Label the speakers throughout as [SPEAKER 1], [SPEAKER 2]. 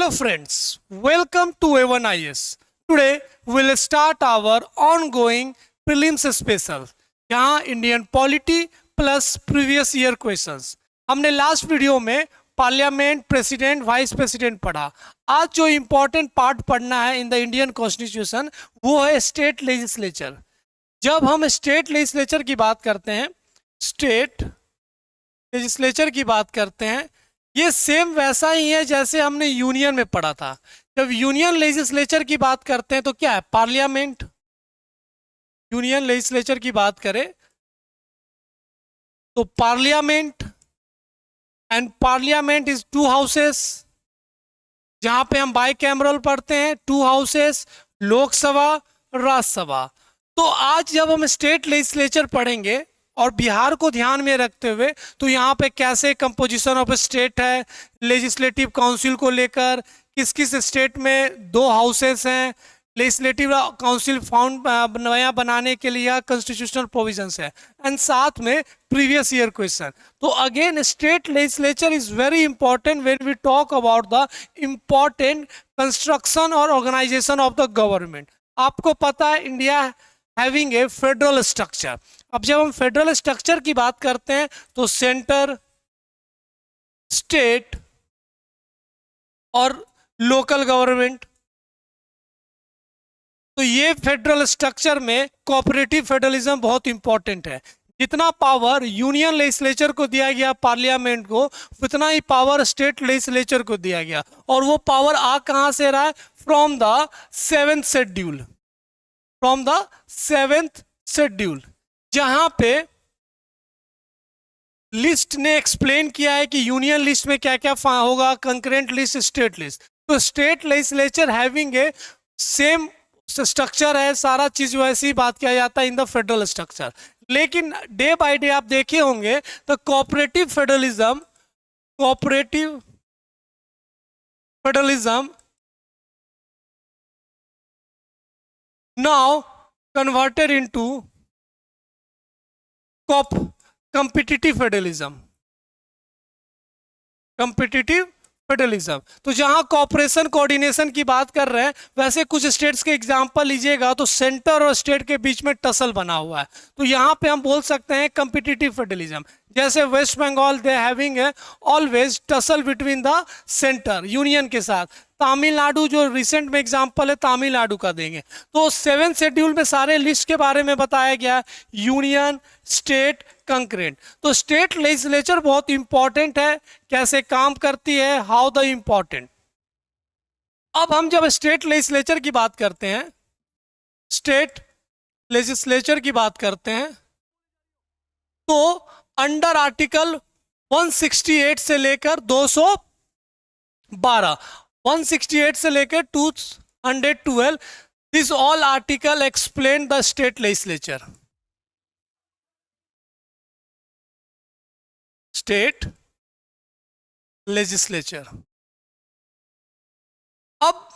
[SPEAKER 1] Hello friends, welcome to A1 IS. Today we will start our ongoing prelims special. यहाँ Indian polity plus previous year questions. हमने last video में parliament, president, vice president पढ़ा। आज जो important part पढ़ना है in the Indian constitution वो है स्टेट लेजिस्लेचर। जब हम स्टेट लेजिस्लेचर की बात करते हैं, स्टेट लेजिस्लेचर की बात करते हैं, ये सेम वैसा ही है जैसे हमने यूनियन में पढ़ा था। जब यूनियन लेजिस्लेचर की बात करते हैं तो क्या है? पार्लियामेंट। यूनियन लेजिस्लेचर की बात करें तो parliament, and parliament is to houses, जहां पे हम बाई कैमरल पढ़ते हैं, टू हाउसेस, लोकसभा, राज्यसभा। तो आज जब हम स्टेट लेजिस्लेचर पढ़ेंगे और बिहार को ध्यान में रखते हुए, तो यहाँ पे कैसे कंपोजिशन ऑफ स्टेट है, लेजिस्लेटिव काउंसिल को लेकर किस किस स्टेट में दो हाउसेस हैं, लेजिस्लेटिव काउंसिल फाउंड नया बनाने के लिए कॉन्स्टिट्यूशनल प्रोविजंस है, एंड साथ में प्रीवियस ईयर क्वेश्चन। तो again state legislature is very important when we talk about the important construction और ऑर्गेनाइजेशन ऑफ द गवर्नमेंट। आपको पता है India having a federal structure. अब जब हम फेडरल स्ट्रक्चर की बात करते हैं तो सेंटर, स्टेट और लोकल गवर्नमेंट, तो ये फेडरल स्ट्रक्चर में कोऑपरेटिव फेडरलिज्म बहुत इंपॉर्टेंट है। जितना पावर यूनियन लेजिस्लेचर को दिया गया पार्लियामेंट को, उतना ही पावर स्टेट लेजिस्लेचर को दिया गया। और वो पावर आ कहां से रहा है? From the seventh schedule, from the seventh schedule, जहां पे लिस्ट ने एक्सप्लेन किया है कि यूनियन लिस्ट में क्या क्या होगा, कंकरेंट लिस्ट, स्टेट लिस्ट। तो state legislature having a same structure है, सारा चीज वैसे ही बात किया जाता है इन द फेडरल स्ट्रक्चर। लेकिन डे बाय डे आप देखे होंगे तो cooperative federalism now converted into competitive federalism. तो जहां कॉपरेशन कोऑर्डिनेशन की बात कर रहे हैं, वैसे कुछ स्टेट्स के एग्जांपल लीजिएगा तो सेंटर और स्टेट के बीच में टसल बना हुआ है, तो यहां पे हम बोल सकते हैं कॉम्पिटिटिव फेडरलिज्म। जैसे West Bengal they having always tussle between the centre union के साथ। तमिलनाडु जो रिसेंट में एग्जांपल है तमिलनाडु का देंगे। तो सेवेंथ शेड्यूल में सारे लिस्ट के बारे में बताया गया, यूनियन, स्टेट, कंकरेंट। तो स्टेट लेजिस्लेचर बहुत इंपॉर्टेंट है, कैसे काम करती है, हाउ द इंपॉर्टेंट। अब हम जब स्टेट लेजिस्लेचर की बात करते हैं, स्टेट लेजिस्लेचर की बात करते हैं, तो अंडर आर्टिकल 168 से लेकर 212, 168 से लेकर 212, this all article explain the state legislature. State legislature. अब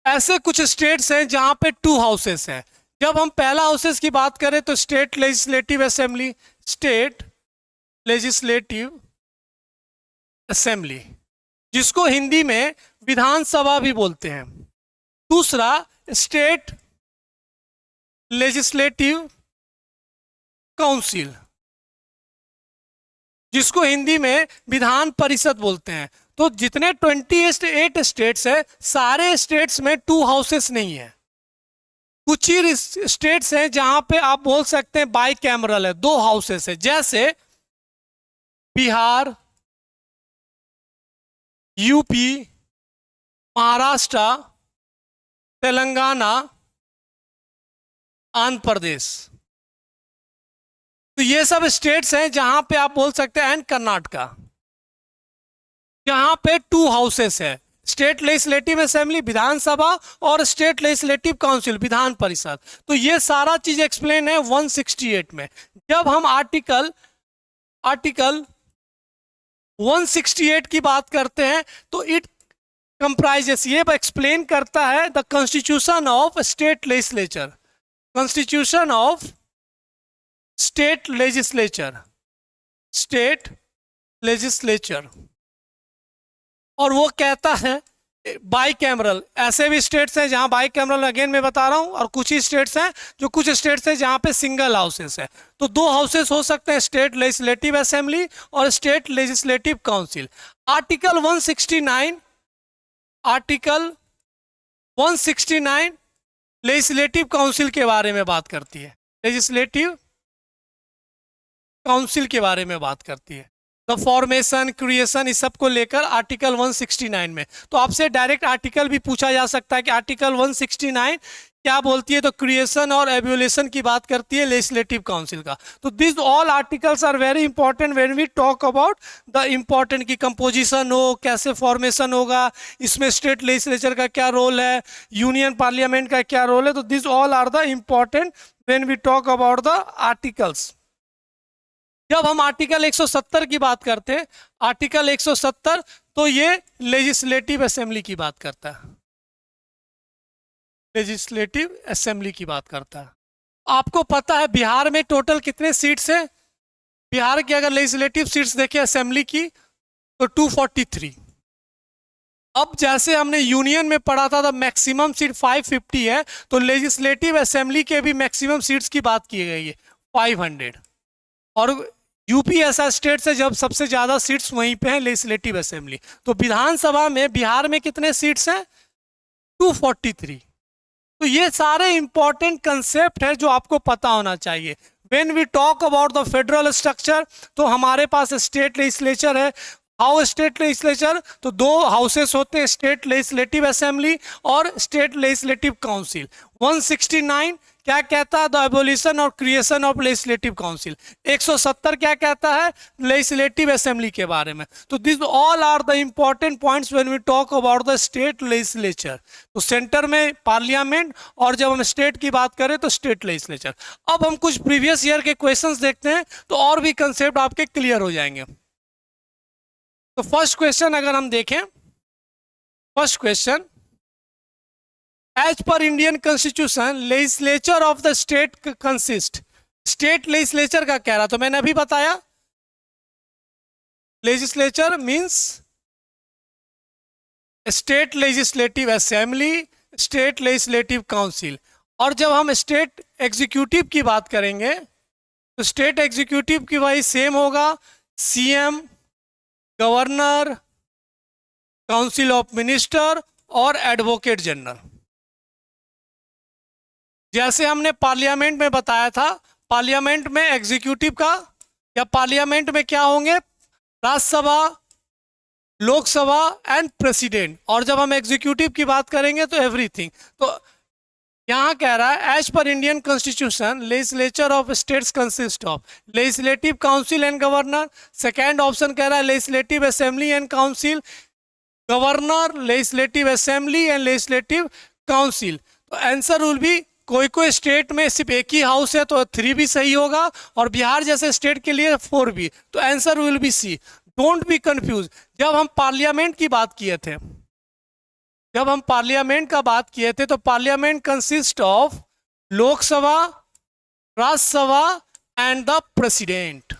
[SPEAKER 1] ऐसे कुछ स्टेट्स हैं जहां पे टू हाउसेस हैं। जब हम पहला हाउसेस की बात करें तो state legislative assembly, state legislative assembly, जिसको हिंदी में विधानसभा भी बोलते हैं। दूसरा स्टेट लेजिस्लेटिव काउंसिल, जिसको हिंदी में विधान परिषद बोलते हैं। तो जितने 28 स्टेट्स हैं, सारे स्टेट्स में टू हाउसेस नहीं है। कुछ ही स्टेट्स हैं जहां पे आप बोल सकते हैं बाई कैमरल है, दो हाउसेस है, जैसे बिहार, यूपी, महाराष्ट्र, तेलंगाना, आंध्र प्रदेश। तो ये सब स्टेट्स हैं जहां पे आप बोल सकते हैं, एंड कर्नाटका, जहां पे टू हाउसेस है, स्टेट लेजिस्लेटिव असेंबली विधानसभा और स्टेट लेजिस्लेटिव काउंसिल विधान परिषद। तो ये सारा चीज एक्सप्लेन है 168 में। जब हम आर्टिकल 168 की बात करते हैं तो इट कंप्राइजेस, ये एक्सप्लेन करता है the constitution of state legislature, constitution of state legislature, state legislature. और वो कहता है बाई कैमरल, ऐसे भी स्टेट्स हैं जहां बाई कैमरल, अगेन मैं बता रहा हूं, और कुछ ही स्टेट्स हैं जो कुछ स्टेट्स हैं जहां पे सिंगल हाउसेस है। तो दो हाउसेस हो सकते हैं, स्टेट लेजिस्लेटिव असेंबली और state legislative council. Article 169, article 169 legislative council के बारे में बात करती है, लेजिस्लेटिव काउंसिल के बारे में बात करती है, द फॉर्मेशन, क्रिएशन, इस सब को लेकर आर्टिकल 169 में। तो आपसे डायरेक्ट आर्टिकल भी पूछा जा सकता है कि आर्टिकल 169 क्या बोलती है, तो क्रिएशन और एब्यूलेशन की बात करती है लेजिस्लेटिव काउंसिल का। तो this all articles are very important when we talk about the important की कंपोजिशन हो, कैसे फॉर्मेशन होगा, इसमें स्टेट लेजिस्लेचर का क्या रोल है, यूनियन पार्लियामेंट का क्या रोल है। तो this all are the important when we talk about the articles. जब हम आर्टिकल 170 की बात करते हैं, आर्टिकल 170, तो ये लेजिस्लेटिव असेंबली की बात करता है, लेजिस्लेटिव असेंबली की बात करता है। आपको पता है बिहार में टोटल कितने सीट्स हैं? बिहार की अगर लेजिस्लेटिव सीट्स देखें असेंबली की तो 243। अब जैसे हमने यूनियन में पढ़ा था मैक्सिमम सीट 550 है, तो लेजिस्लेटिव असेंबली के भी मैक्सिमम सीट्स की बात की गई है 500। और यूपी ऐसा स्टेट है जब सबसे ज्यादा सीट्स वहीं पे हैं लेजिस्लेटिव असेंबली। तो विधानसभा में बिहार में कितने सीट्स हैं? 243। तो ये सारे इंपॉर्टेंट कंसेप्ट है जो आपको पता होना चाहिए। When we talk about the federal structure, तो हमारे पास स्टेट लेजिस्लेचर है। हाउ स्टेट लेजिस्लेचर, तो दो हाउसेस होते हैं, स्टेट लेजिस्लेटिव असेंबली और स्टेट लेजिस्लेटिव काउंसिल। 169 क्या कहता है? द एबोलिशन और क्रिएशन ऑफ लेजिस्लेटिव काउंसिल। 170 क्या कहता है? लेजिस्लेटिव असेंबली के बारे में। तो this all are the important points when we talk about the state legislature. तो सेंटर में पार्लियामेंट, और जब हम स्टेट की बात करें तो स्टेट लेजिस्लेचर। अब हम कुछ प्रीवियस ईयर के क्वेश्चंस देखते हैं तो और भी कंसेप्ट आपके क्लियर हो जाएंगे। तो फर्स्ट क्वेश्चन अगर हम देखें, first question, as per Indian constitution legislature of the state consist. State legislature का कह रहा, तो मैंने अभी बताया legislature means state legislative assembly, state legislative council. और जब हम स्टेट एग्जीक्यूटिव की बात करेंगे तो स्टेट एग्जीक्यूटिव की वही सेम होगा, CM, governor, council of minister और एडवोकेट जनरल। जैसे हमने पार्लियामेंट में बताया था, पार्लियामेंट में एग्जीक्यूटिव का, या पार्लियामेंट में क्या होंगे? Rajya Sabha, Lok Sabha and president. और जब हम एग्जीक्यूटिव की बात करेंगे तो एवरीथिंग। तो यहां कह रहा है as per Indian constitution legislature of states consist of legislative council and governor. Second option कह रहा है legislative assembly and council, governor, legislative assembly and legislative council. तो आंसर विल बी, कोई कोई स्टेट में सिर्फ एक ही हाउस है तो 3 भी सही होगा, और बिहार जैसे स्टेट के लिए 4 भी। तो answer will be C. Don't be confuse. जब हम पार्लियामेंट की बात किए थे, जब हम पार्लियामेंट का बात किए थे, तो parliament consist of Lok Sabha, Rajya Sabha and the president.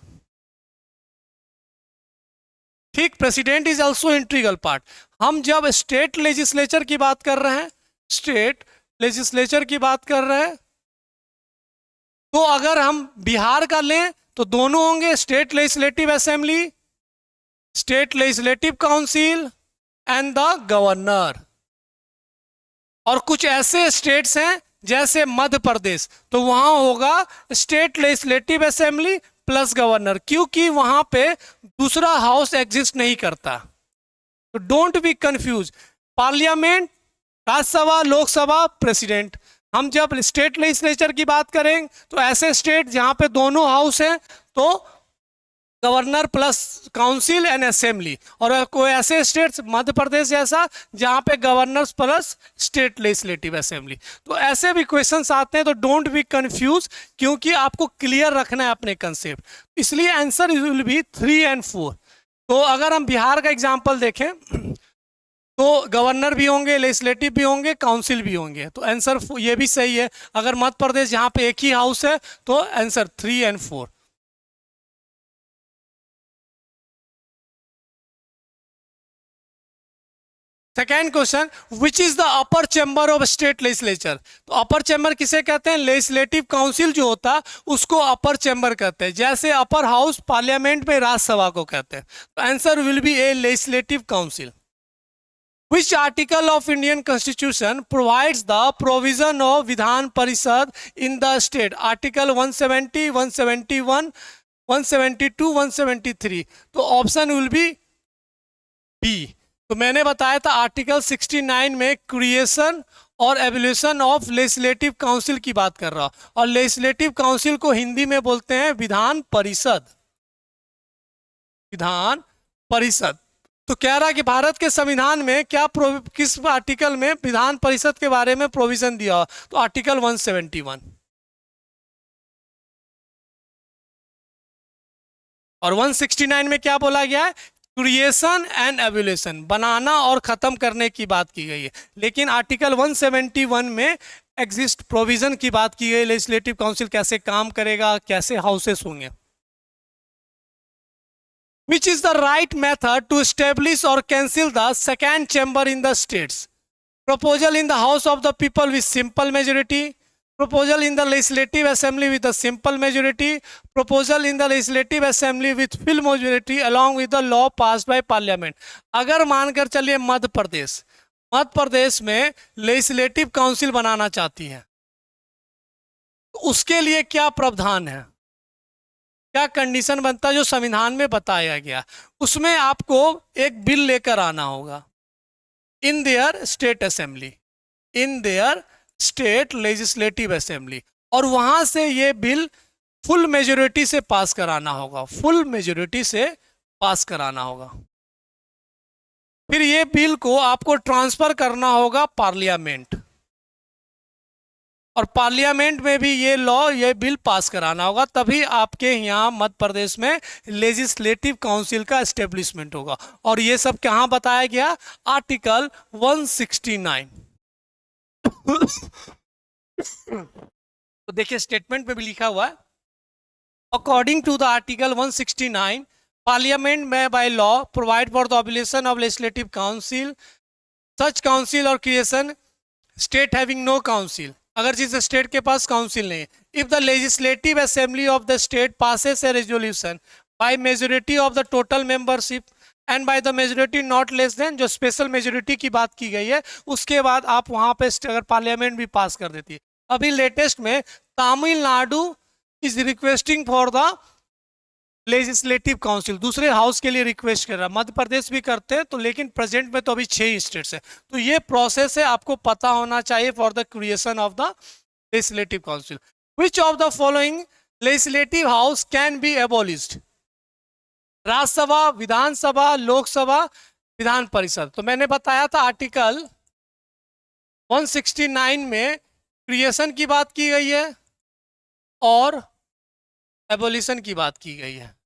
[SPEAKER 1] ठीक, president is also integral part. हम जब स्टेट लेजिस्लेचर की बात कर रहे हैं, स्टेट लेजिस्लेचर की बात कर रहे हैं, तो अगर हम बिहार का लें तो दोनों होंगे, state legislative assembly, state legislative council and the governor. और कुछ ऐसे स्टेट्स हैं जैसे मध्य प्रदेश, तो वहां होगा state legislative assembly plus governor, क्योंकि वहां पे दूसरा हाउस एग्जिस्ट नहीं करता। तो don't be confuse. Parliament, Rajya Sabha, Lok Sabha, president. हम जब स्टेट लेजिस्लेचर की बात करें तो ऐसे स्टेट जहां पे दोनों हाउस हैं तो governor plus council and assembly. और कोई ऐसे स्टेट्स, मध्य प्रदेश जैसा, जहां पे governor plus state legislative assembly. तो ऐसे भी क्वेश्चंस आते हैं, तो डोंट बी कंफ्यूज, क्योंकि आपको क्लियर रखना है अपने कंसेप्ट। इसलिए आंसर विल बी 3 और 4। तो अगर हम बिहार का एग्जाम्पल देखें तो गवर्नर भी होंगे, लेजिस्लेटिव भी होंगे, काउंसिल भी होंगे। तो आंसर ये भी सही है। अगर मध्य प्रदेश जहां पे एक ही हाउस है तो आंसर 3 और 4। Second question, which is the upper chamber of state legislature? तो अपर चैम्बर किसे कहते हैं? लेजिस्लेटिव काउंसिल जो होता है उसको अपर चैम्बर कहते हैं, जैसे अपर हाउस पार्लियामेंट में राज्यसभा को कहते हैं। तो answer will be A legislative council. Which article of Indian Constitution provides the provision of Vidhan Parishad in the state? Article 170, 171, 172, 173. तो ऑप्शन विल बी बी। तो मैंने बताया था आर्टिकल 69 में क्रिएशन और एवोल्यूशन ऑफ लेजिस्लेटिव काउंसिल की बात कर रहा, और लेजिस्लेटिव काउंसिल को हिंदी में बोलते हैं विधान परिषद। विधान परिषद। तो कह रहा कि भारत के संविधान में क्या किस आर्टिकल में विधान परिषद के बारे में प्रोविजन दिया? तो आर्टिकल 171। और 169 में क्या बोला गया है? क्रिएशन एंड एवोल्यूशन, बनाना और खत्म करने की बात की गई है। लेकिन आर्टिकल 171 में एग्जिस्ट प्रोविजन की बात की गई, लेजिस्लेटिव काउंसिल कैसे काम करेगा, कैसे हाउसेस होंगे। Which is the right method to establish or cancel the second chamber in the states? Proposal in the House of the People with simple majority, proposal in the Legislative Assembly with a simple majority, proposal in the Legislative Assembly with full majority along with the law passed by Parliament. अगर मानकर चलिए मध्य प्रदेश में legislative council बनाना चाहती है, तो उसके लिए क्या प्रावधान है, क्या कंडीशन बनता है जो संविधान में बताया गया? उसमें आपको एक बिल लेकर आना होगा in their state assembly, in their state legislative assembly, और वहां से ये बिल फुल मेजोरिटी से पास कराना होगा, फुल मेजोरिटी से पास कराना होगा। फिर ये बिल को आपको ट्रांसफर करना होगा पार्लियामेंट, और पार्लियामेंट में भी ये बिल पास कराना होगा, तभी आपके यहाँ मध्य प्रदेश में लेजिस्लेटिव काउंसिल का एस्टेब्लिशमेंट होगा। और ये सब कहाँ बताया गया? आर्टिकल 169। तो देखिए स्टेटमेंट में भी लिखा हुआ है, according to the article 169 parliament में by law provide for the abolition of legislative council, such council और creation state having no council, अगर जिस स्टेट के पास काउंसिल नहीं है। If the legislative assembly of the state passes a resolution by majority of the total membership and by the majority not less than, जो special majority की बात की गई है, उसके बाद आप वहां पे अगर पार्लियामेंट भी पास कर देती है। अभी लेटेस्ट में Tamil Nadu is requesting for the legislative council, दूसरे हाउस के लिए रिक्वेस्ट कर रहा है। मध्य प्रदेश भी करते हैं, तो लेकिन प्रेजेंट में तो अभी 6 स्टेट्स है। तो ये प्रोसेस है, आपको पता होना चाहिए for the creation of the legislative council. Which of the following legislative house can be abolished? Rajya Sabha, Vidhan Sabha, Lok Sabha, Vidhan Parishad. तो मैंने बताया था आर्टिकल 169 में क्रिएशन की बात की गई है और एबॉलिशन की बात की गई है।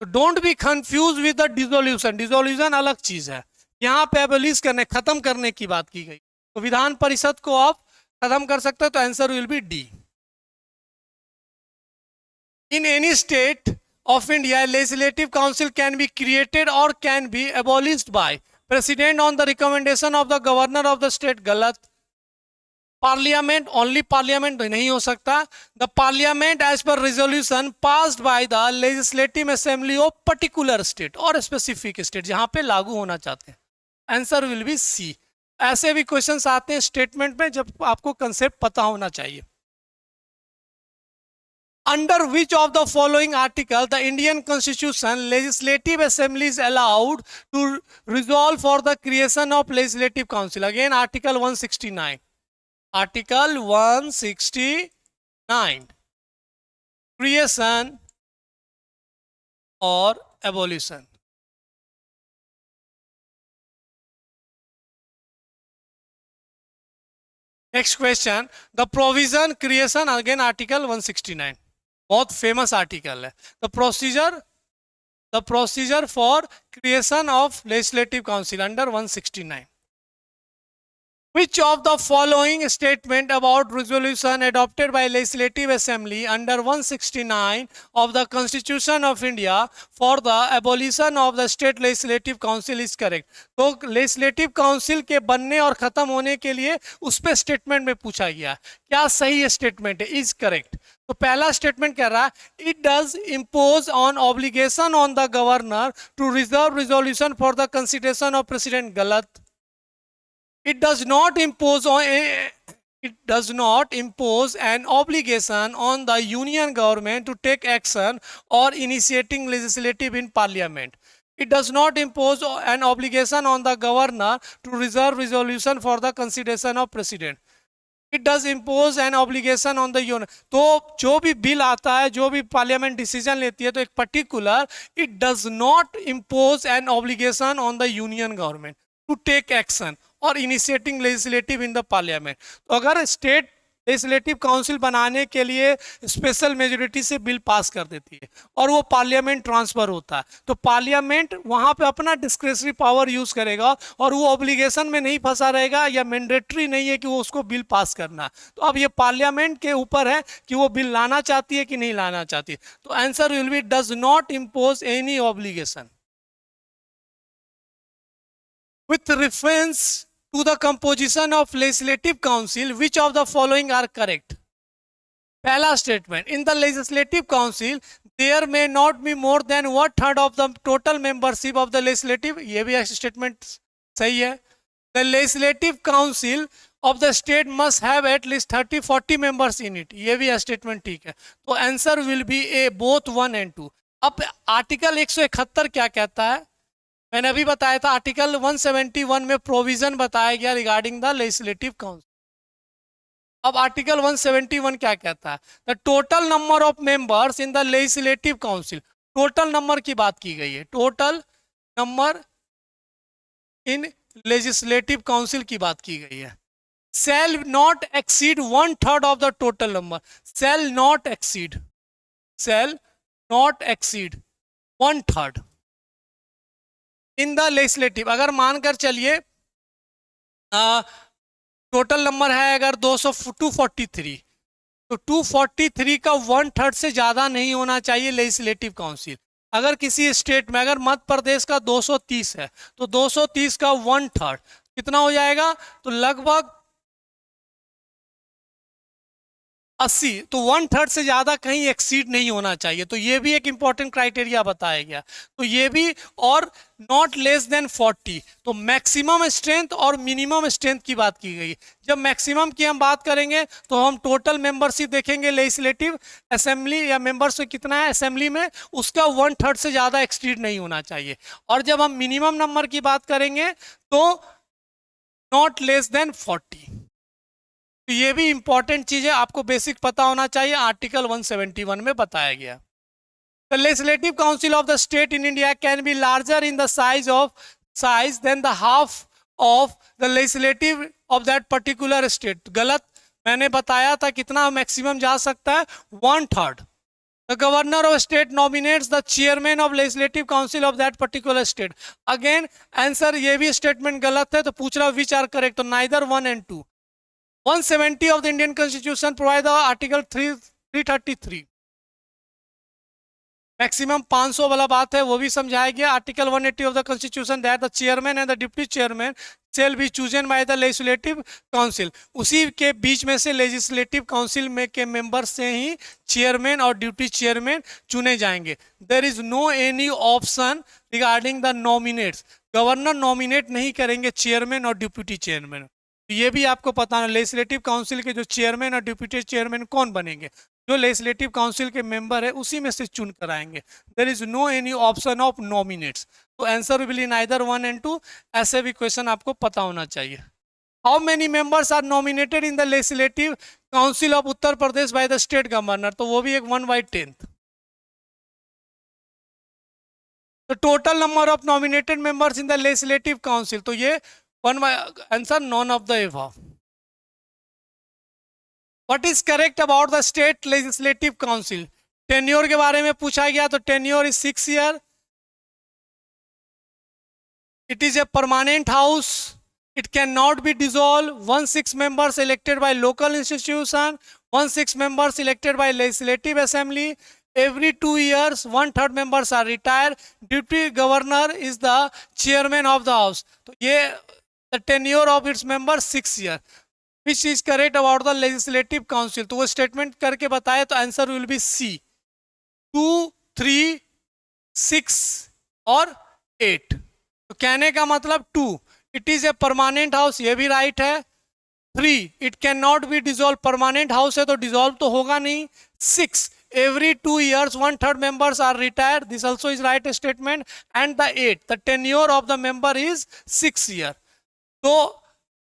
[SPEAKER 1] तो don't be confuse with the dissolution, dissolution अलग चीज है, यहाँ पे एबॉलिश करने, खत्म करने की बात की गई। तो विधान परिषद को आप खत्म कर सकते हो, तो answer will B D. In any state of India, legislative council can be created or can be abolished by president on the recommendation of the governor of the state। गलत। पार्लियामेंट, ओनली पार्लियामेंट नहीं हो सकता। The parliament as per resolution passed by the legislative assembly of particular state और specific state, जहां पे लागू होना चाहते हैं। Answer will be C. ऐसे भी क्वेश्चंस आते हैं स्टेटमेंट में, जब आपको कंसेप्ट पता होना चाहिए। Under which of the following article the Indian Constitution Legislative Assembly is allowed to resolve for the creation of Legislative Council? Again, Article 169. Article 169. Creation or abolition. Next question. The provision creation, again Article 169. बहुत famous article है। The procedure for creation of legislative council under 169। Which of the following statement about resolution adopted by Legislative Assembly under 169 of the Constitution of India for the abolition of the State Legislative Council is correct? तो Legislative Council के बनने और खत्म होने के लिए उस पे स्टेटमेंट में पूछा गया क्या सही स्टेटमेंट है? Is correct. तो पहला स्टेटमेंट कह रहा है it does impose on obligation on the governor to reserve resolution for the consideration of president. गलत। It does not impose an obligation on the union government to take action or initiating legislative in parliament. It does not impose an obligation on the governor to reserve resolution for the consideration of president. It does impose an obligation on the union. तो जो भी bill आता है, जो भी parliament decision लेती है, तो एक particular it does not impose an obligation on the union government to take action और initiating legislative in the parliament. तो अगर स्टेट लेजिस्लेटिव काउंसिल बनाने के लिए स्पेशल मेजोरिटी से बिल पास कर देती है और वो पार्लियामेंट ट्रांसफर होता है, तो पार्लियामेंट वहां पे अपना डिस्क्रेशनरी पावर यूज करेगा और वो ऑब्लिगेशन में नहीं फंसा रहेगा या मैंडेटरी नहीं है कि वो उसको बिल पास करना। तो अब ये पार्लियामेंट के ऊपर है कि वो बिल लाना चाहती है कि नहीं लाना चाहती। तो answer will B does not impose any obligation. With reference to the composition of legislative council, which of the following are correct? पहला statement in the legislative council there may not be more than 1/3 of the total membership of the legislative. ये भी statement सही है। The legislative council of the state must have at least 30-40 members in it. ये भी statement ठीक है। तो answer will be A both 1 and 2। अब आर्टिकल 171 क्या कहता है? मैंने अभी बताया था आर्टिकल 171 में प्रोविजन बताया गया रिगार्डिंग द लेजिस्लेटिव काउंसिल। अब आर्टिकल 171 क्या कहता है? The total number of members in the legislative council. Total number की बात की गई है। Total number in legislative council की बात की गई है। Shall not exceed 1/3 of the total number. Shall not exceed 1/3 in the legislative. अगर मानकर चलिए टोटल नंबर है अगर 243, तो 243 का 1/3 से ज्यादा नहीं होना चाहिए लेजिस्लेटिव काउंसिल। अगर किसी स्टेट में, अगर मध्य प्रदेश का 230 है, तो 230 का 1/3 कितना हो जाएगा? तो लगभग 80। तो 1/3 से ज्यादा कहीं एक्सीड नहीं होना चाहिए। तो ये भी एक इंपॉर्टेंट क्राइटेरिया बताया गया। तो ये भी, और नॉट लेस देन 40। तो मैक्सिमम स्ट्रेंथ और मिनिमम स्ट्रेंथ की बात की गई। जब मैक्सिमम की हम बात करेंगे तो हम टोटल मेंबरशिप देखेंगे लेजिस्लेटिव असेंबली या मेंबर्स कितना है असेंबली में, उसका 1/3 से ज्यादा एक्सीड नहीं होना चाहिए। और जब हम मिनिमम नंबर की बात करेंगे तो नॉट लेस देन 40। तो ये भी इंपॉर्टेंट चीज है, आपको बेसिक पता होना चाहिए। आर्टिकल 171 में बताया गया। The legislative council of the state in India can be larger in the size than the half of the legislative of that particular state. गलत। मैंने बताया था कितना मैक्सिमम जा सकता है? 1/3। The governor of state nominates the chairman of legislative council of that particular state. Again answer ये भी स्टेटमेंट गलत है। तो पूछ रहा विच आर करेक्ट? तो neither 1 and 2। 170 of the Indian Constitution provide the Article 333। Maximum 500 वाला बात है, वो भी समझाया गया। Article 180 of the constitution that the chairman and the deputy chairman shall be chosen bye the legislative council. उसी के बीच में से लेजिस्लेटिव काउंसिल में के मेंबर से ही चेयरमैन और डिप्टी चेयरमैन चुने जाएंगे। There is no any option regarding the nominates. Governor nominate नहीं करेंगे चेयरमैन और डिप्टी चेयरमैन। ये भी आपको पता है लेजिस्लेटिव काउंसिल के जो चेयरमैन और डिप्टी चेयरमैन कौन बनेंगे? जो लेजिस्लेटिव काउंसिल के मेंबर है उसी में से चुन कर आएंगे। There is no any option of nominates. तो answer will be neither 1 and 2। ऐसे भी क्वेश्चन आपको पता होना चाहिए। How many members are nominated in the legislative council of Uttar Pradesh by the state governor? तो वो भी एक 1/10। तो total number of nominated members in the legislative council, तो ये answer none of the above। What is correct about the state legislative council? Tenure के बारे में पूछा गया। तो tenure is 6 years। It is a permanent house. It cannot be dissolved. 1/6 members elected by local institution, 1/6 members elected by legislative assembly. Every 2 years, 1/3 members are retired. Deputy governor is the chairman of the house. तो ये the tenure of its members 6 years. Which is correct about the legislative council? तो वो statement करके बताए तो answer will be सी, 2, 3, 6 और 8. तो कहने का मतलब 2, it is a permanent house, ये भी राइट है. 3, it can not be dissolve, permanent house है तो डिजोल्व तो होगा नहीं. 6, every 2 years 1/3 members are retired, this also is right statement. And the 8, the tenure of the member is 6 year. तो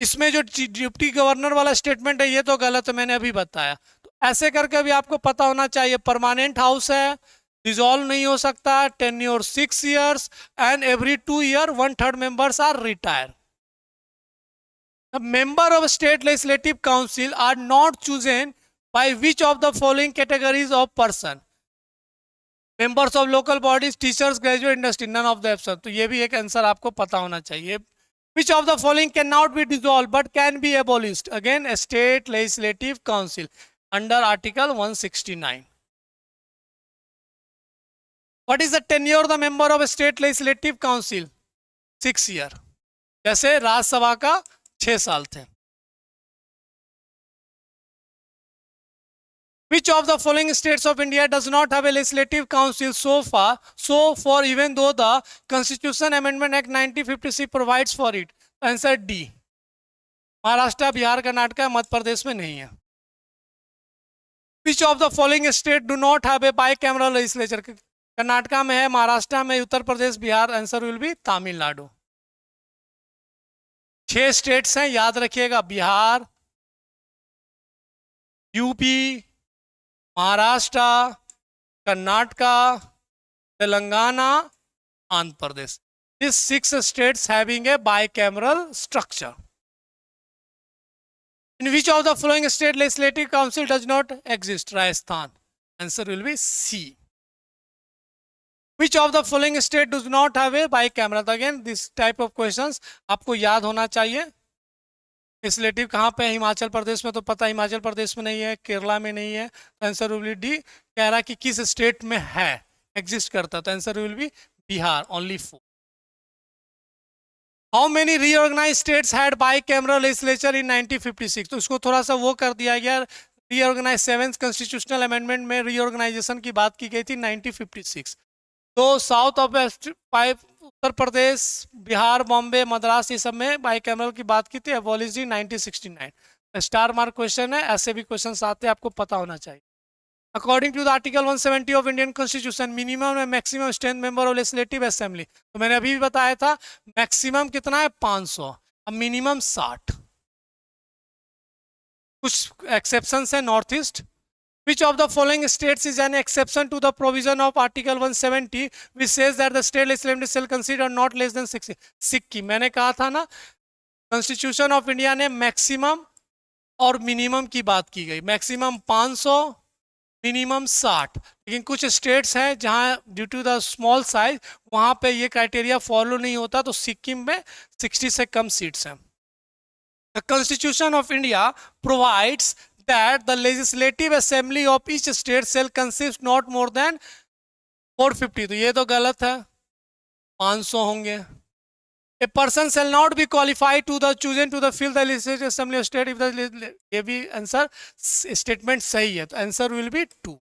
[SPEAKER 1] इसमें जो डिप्टी गवर्नर वाला स्टेटमेंट है ये तो गलत है, मैंने अभी बताया. तो ऐसे करके भी आपको पता होना चाहिए, परमानेंट हाउस है, डिसॉल्व नहीं हो सकता, tenure 6 years, and every 2 year 1/3 members are retired. The member of state legislative council are not chosen by which of the following categories of person? Members of local bodies, teachers, graduate, industry, none of the absent. तो ये भी एक answer आपको पता होना चाहिए. Which of the following cannot be dissolved but can be abolished? Again, a state legislative council under Article 169. What is the tenure of the member of a state legislative council? 6 year. जैसे राज्यसभा का 6 साल थे. Which of the following states of India does not have a legislative council so for even though the Constitution Amendment Act 1956 provides for it? Answer D. Maharashtra, Bihar, Karnataka, Madhya Pradesh में नहीं है. Which of the following states do not have a bicameral legislature? Karnataka में है, महाराष्ट्र में, Uttar Pradesh, Bihar. Answer will be Tamil Nadu. 6 states हैं, याद रखिएगा, Bihar, UP, Maharashtra, Karnataka, Telangana, Andhra Pradesh. These 6 states having a bicameral structure. In which of the following state legislative council does not exist? Rajasthan. Answer will be C. Which of the following state does not have a bicameral? Again, this type of questions आपको याद होना चाहिए. Legislative कहाँ पे है? हिमाचल प्रदेश में, तो पता हिमाचल प्रदेश में नहीं है, केरला में नहीं है. Answer will B D. कह रहा कि किस स्टेट में है, एग्जिस्ट करता, तो answer will be Bihar, only 4. How many reorganize states had bicameral legislature in 1956? तो इसको थोड़ा सा वो कर दिया गया. रीऑर्गेनाइज 7th कॉन्स्टिट्यूशनल अमेंडमेंट में रीऑर्गेनाइजेशन की बात की गई थी 1956. तो south of west 5, Uttar Pradesh, Bihar, Bombay, Madras, ये सब में बाइकैमरल की बात की थी. एबॉलिश 1969. स्टार मार्क क्वेश्चन है, ऐसे भी क्वेश्चन आते हैं, आपको पता होना चाहिए. According to the article 170 of Indian constitution, minimum and maximum strength member of legislative assembly. तो मैंने अभी भी बताया था, मैक्सिमम कितना है? 500, अब मिनिमम 60. कुछ एक्सेप्शंस है, north east. Which of the following states is an exception to the provision of Article 170 which says that the state legislature shall consider not less than 60? Sikkim. मैंने कहा था ना, कॉन्स्टिट्यूशन ऑफ इंडिया ने maximum और minimum की बात की गई. Maximum 500, minimum 60. लेकिन कुछ स्टेट्स हैं जहां due to the small size वहां पे ये क्राइटेरिया फॉलो नहीं होता, तो सिक्किम में 60 से कम सीट्स हैं. The Constitution of India provides that the legislative assembly of each state shall consist not more than 450. तो ये तो गलत है, 500 होंगे. A person shall not be qualified to the chosen to the fill the legislative assembly of state if the, ये भी answer statement सही है, तो answer will B 2.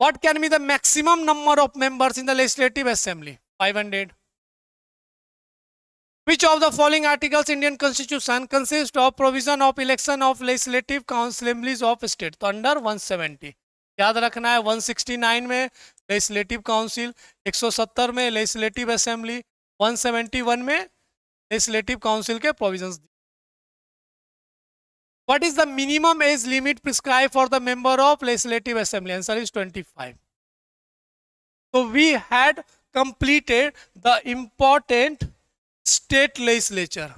[SPEAKER 1] What can be the maximum number of members in the legislative assembly? 500. Which of the following articles Indian Constitution consists of provision of election of legislative assemblies of state? तो under 170. याद रखना है, 169 में legislative council, 170 में legislative assembly, 171 में legislative council के provisions. What is the minimum age limit prescribed for the member of legislative assembly? Answer is 25. So we had completed the important state legislature,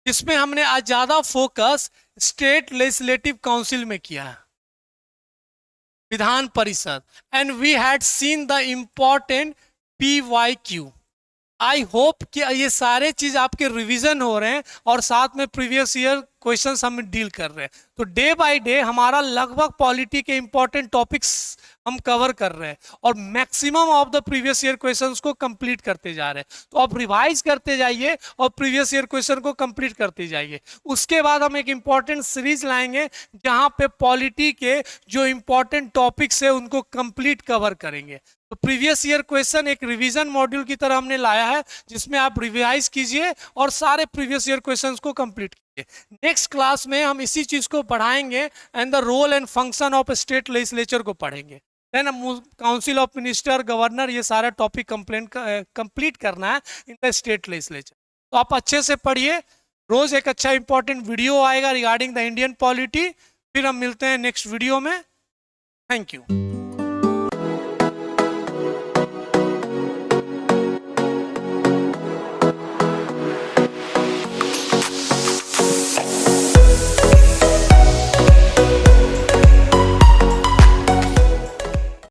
[SPEAKER 1] जिसमें हमने आज ज्यादा फोकस स्टेट लेजिस्लेटिव काउंसिल में किया है, विधान परिषद. And we had seen the important PYQ। I hope कि ये सारे चीज आपके रिवीजन हो रहे हैं और साथ में प्रीवियस ईयर क्वेश्चंस हम डील कर रहे हैं। तो डे बाय डे हमारा लगभग पॉलिटी के इंपॉर्टेंट टॉपिक्स हम कवर कर रहे हैं और maximum of the previous year questions को कंप्लीट करते जा रहे हैं। तो आप रिवाइज करते जाइए और प्रीवियस ईयर क्वेश्चन को कंप्लीट करते जाइए। उसके बाद हम एक इंपॉर्टेंट सीरीज लाएंगे जहां पे पॉलिटी के जो इंपॉर्टेंट टॉपिक्स है उनको कंप्लीट कवर करेंगे। तो प्रीवियस ईयर क्वेश्चन एक रिवीजन मॉड्यूल की तरह हमने लाया है जिसमें आप रिवाइज कीजिए और सारे प्रीवियस ईयर क्वेश्चंस को कंप्लीट कीजिए। नेक्स्ट क्लास में हम इसी चीज को पढ़ाएंगे and the role and function of state legislature को पढ़ेंगे। Then council of minister, governor, ये सारा टॉपिक कंप्लीट करना है इन द स्टेट लेजिस्लेचर। तो आप अच्छे से पढ़िए। रोज एक अच्छा इंपॉर्टेंट वीडियो आएगा रिगार्डिंग द इंडियन पॉलिटी। फिर हम मिलते हैं नेक्स्ट वीडियो में। Thank you.